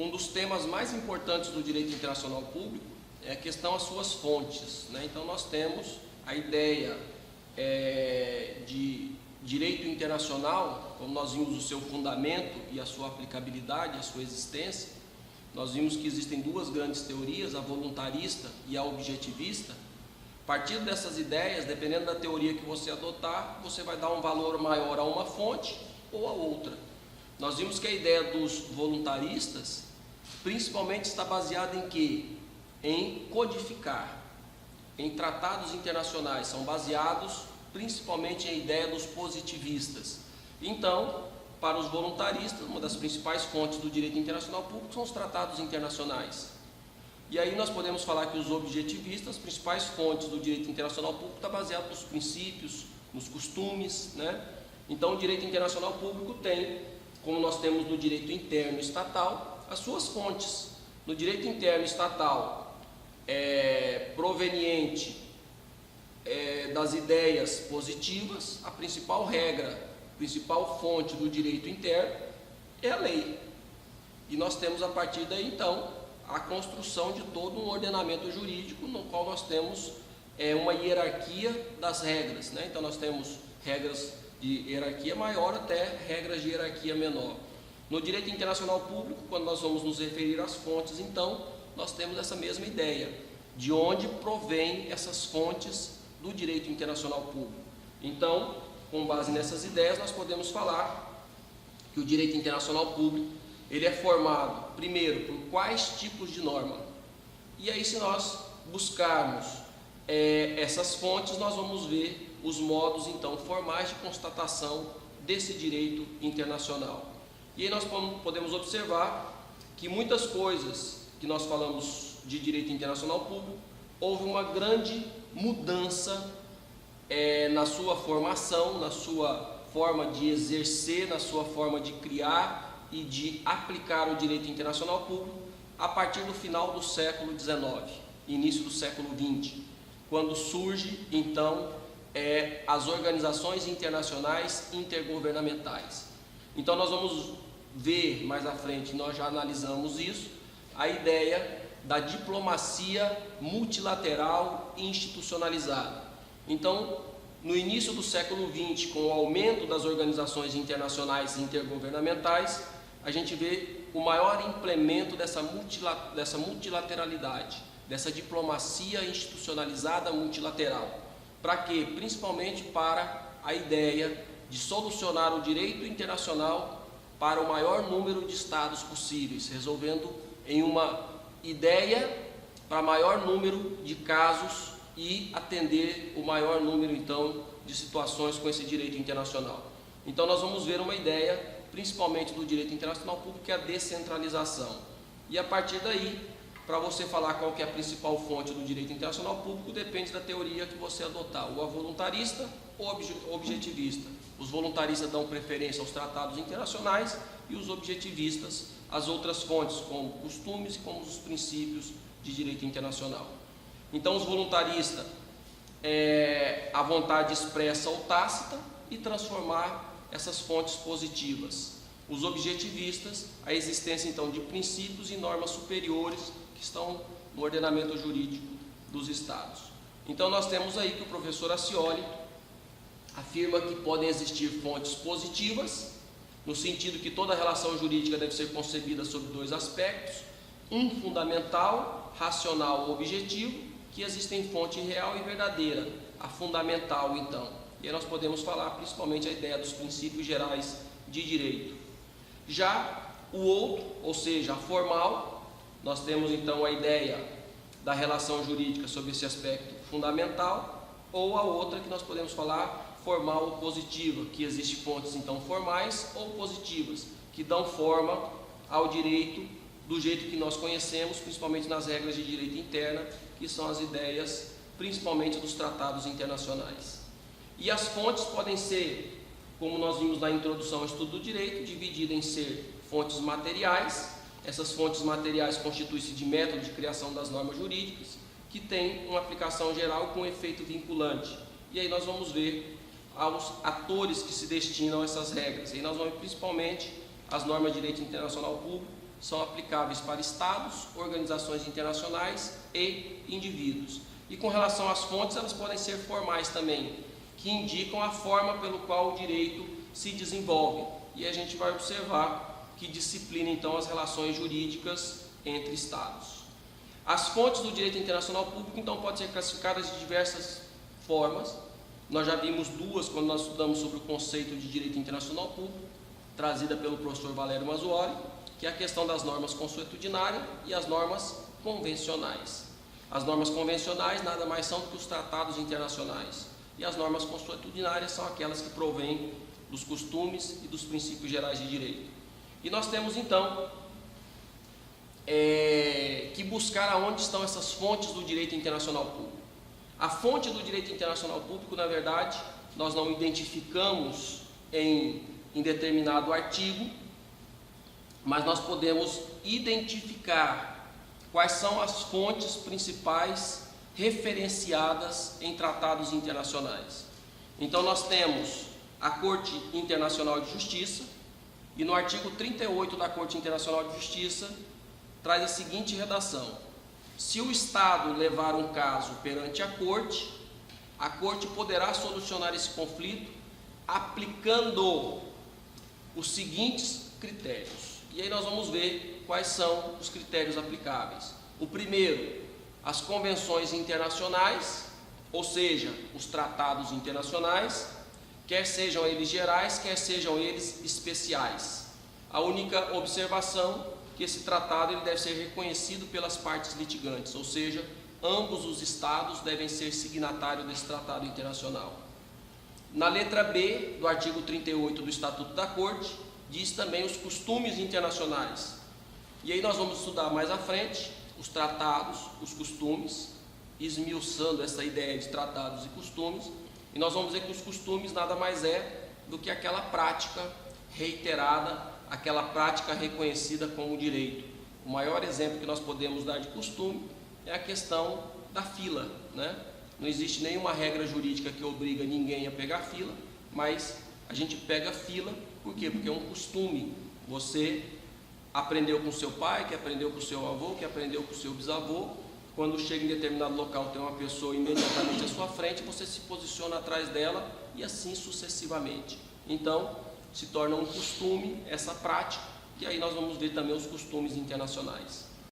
um dos temas mais importantes do direito internacional público é a questão às suas fontes, né? Então nós temos a ideia de direito internacional, como nós vimos o seu fundamento e a sua aplicabilidade, a sua existência. Nós vimos que existem duas grandes teorias, a voluntarista e a objetivista. Partindo dessas ideias, dependendo da teoria que você adotar, você vai dar um valor maior a uma fonte ou a outra. Nós vimos que a ideia dos voluntaristas principalmente está baseada em quê? Em codificar, em tratados internacionais, são baseados principalmente em ideia dos positivistas. Então, para os voluntaristas, uma das principais fontes do direito internacional público são os tratados internacionais. E aí nós podemos falar que os objetivistas, as principais fontes do direito internacional público, está baseado nos princípios, nos costumes, né? Então, o direito internacional público tem, como nós temos no direito interno estatal, as suas fontes. No direito interno estatal, proveniente das ideias positivas, a principal regra, a principal fonte do direito interno é a lei. E nós temos a partir daí, então, a construção de todo um ordenamento jurídico no qual nós temos uma hierarquia das regras, né? Então nós temos regras de hierarquia maior até regras de hierarquia menor. No direito internacional público, quando nós vamos nos referir às fontes, então, nós temos essa mesma ideia, de onde provém essas fontes do direito internacional público. Então, com base nessas ideias, nós podemos falar que o direito internacional público, ele é formado, primeiro, por quais tipos de norma. E aí, se nós buscarmos essas fontes, nós vamos ver os modos, então, formais de constatação desse direito internacional. E aí nós podemos observar que muitas coisas que nós falamos de direito internacional público, houve uma grande mudança na sua formação, na sua forma de exercer, na sua forma de criar e de aplicar o direito internacional público a partir do final do século XIX, início do século XX, quando surge então as organizações internacionais intergovernamentais. Então nós vamos ver mais à frente, nós já analisamos isso, a ideia da diplomacia multilateral institucionalizada. Então, no início do século XX, com o aumento das organizações internacionais intergovernamentais, a gente vê o maior implemento dessa multilateralidade, dessa diplomacia institucionalizada multilateral. Para quê? Principalmente para a ideia de solucionar o direito internacional para o maior número de estados possíveis, resolvendo em uma ideia para maior número de casos e atender o maior número, então, de situações com esse direito internacional. Então, nós vamos ver uma ideia, principalmente do direito internacional público, que é a descentralização. E a partir daí, para você falar qual que é a principal fonte do direito internacional público, depende da teoria que você adotar, ou a voluntarista ou a objetivista. Os voluntaristas dão preferência aos tratados internacionais e os objetivistas às outras fontes, como costumes e como os princípios de direito internacional. Então, os voluntaristas a vontade expressa ou tácita e transformar essas fontes positivas. Os objetivistas, a existência então de princípios e normas superiores que estão no ordenamento jurídico dos estados. Então nós temos aí que o professor Accioli afirma que podem existir fontes positivas, no sentido que toda relação jurídica deve ser concebida sob dois aspectos, um fundamental, racional ou objetivo, que existem fonte real e verdadeira, a fundamental então. E aí nós podemos falar principalmente a ideia dos princípios gerais de direito. Já o outro, ou seja, a formal, nós temos então a ideia da relação jurídica sob esse aspecto fundamental, ou a outra que nós podemos falar formal ou positiva, que existem fontes então formais ou positivas, que dão forma ao direito do jeito que nós conhecemos, principalmente nas regras de direito interna, que são as ideias principalmente dos tratados internacionais. E as fontes podem ser, como nós vimos na introdução ao estudo do direito, dividida em ser fontes materiais. Essas fontes materiais constituem-se de método de criação das normas jurídicas, que tem uma aplicação geral com efeito vinculante. E aí nós vamos ver aos atores que se destinam a essas regras. E nós vamos ver principalmente as normas de direito internacional público, são aplicáveis para estados, organizações internacionais e indivíduos. E com relação às fontes, elas podem ser formais também, que indicam a forma pelo qual o direito se desenvolve. E a gente vai observar que disciplina então as relações jurídicas entre estados. As fontes do direito internacional público então podem ser classificadas de diversas formas. Nós já vimos duas quando nós estudamos sobre o conceito de direito internacional público, trazida pelo professor Valério Mazzuoli, que é a questão das normas consuetudinárias e as normas convencionais. As normas convencionais nada mais são do que os tratados internacionais, e as normas consuetudinárias são aquelas que provêm dos costumes e dos princípios gerais de direito. E nós temos então que buscar aonde estão essas fontes do direito internacional público. A fonte do direito internacional público, na verdade, nós não identificamos em determinado artigo, mas nós podemos identificar quais são as fontes principais referenciadas em tratados internacionais. Então nós temos a Corte Internacional de Justiça, e no artigo 38 da Corte Internacional de Justiça traz a seguinte redação: se o Estado levar um caso perante a Corte poderá solucionar esse conflito aplicando os seguintes critérios. E aí nós vamos ver quais são os critérios aplicáveis. O primeiro, as convenções internacionais, ou seja, os tratados internacionais, quer sejam eles gerais, quer sejam eles especiais. A única observação que esse tratado ele deve ser reconhecido pelas partes litigantes, ou seja, ambos os estados devem ser signatários desse tratado internacional. Na letra B do artigo 38 do Estatuto da Corte, diz também os costumes internacionais. E aí nós vamos estudar mais à frente os tratados, os costumes, esmiuçando essa ideia de tratados e costumes, e nós vamos ver que os costumes nada mais é do que aquela prática reiterada, aquela prática reconhecida como direito. O maior exemplo que nós podemos dar de costume é a questão da fila, né? Não existe nenhuma regra jurídica que obriga ninguém a pegar fila, mas a gente pega fila, por quê? Porque é um costume. Você aprendeu com seu pai, que aprendeu com seu avô, que aprendeu com seu bisavô. Quando chega em determinado local, tem uma pessoa imediatamente à sua frente, você se posiciona atrás dela e assim sucessivamente. Então, se torna um costume essa prática, e aí nós vamos ver também os costumes internacionais.